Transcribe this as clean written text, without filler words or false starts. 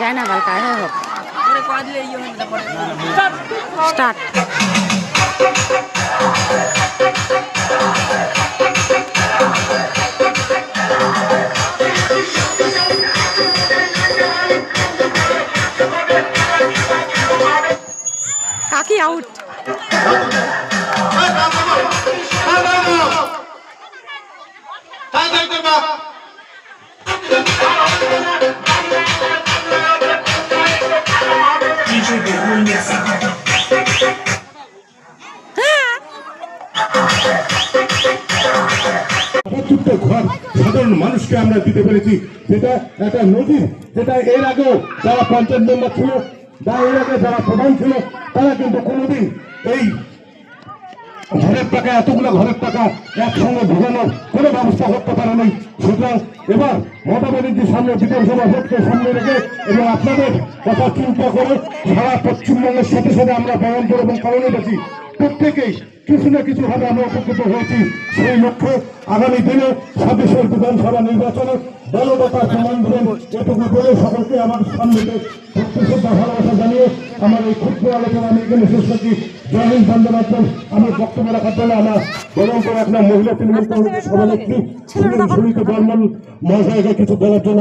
যায় না বালকা হোক স্টার্ট কাকি আউট ঘর সাধারণ মানুষকে আমরা দিতে পেরেছি, যেটা একটা নজির, যেটা এর আগেও যারা পঞ্চায়েত মেম্বার ছিল বা এর আগে যারা প্রধান ছিল তারা কিন্তু কোনোদিন এই ঘরের টাকা, এতগুলো ঘরের টাকা একসঙ্গে ঢোকানোর কোনো ব্যবস্থা করতে পারে নাই। সুতরাং এবার মমতা ব্যানার্জির সামনে বিধানসভা ভোটকে সামনে রেখে এবং আপনাদের কথা চিন্তা করে সারা পশ্চিমবঙ্গের সাথে সাথে আমরা বহরমপুর এবং কলোনিবাসী প্রত্যেকেই কিছু না কিছু ভাবে আমরা উপকৃত হয়েছি। সেই লক্ষ্যে আগামী দিনে ২৬ বিধানসভা নির্বাচনে দলদাতার প্রমাণ দেবেন, এটুকু বলে সকলকে আমার সামনে ভালোবাসা জানিয়ে আমার এই ক্ষুদ্র আলোচনা আমি এখানে শেষ করছি। জয় হিন্দ, বন্দে মাতরম। আমার বক্তব্য রাখার জন্য আমার বহরমপুর একটা মহিলা তৃণমূল কংগ্রেসের সভানেত্রী সুনীতা বর্মন মহাশয়কে কিছু বলার জন্য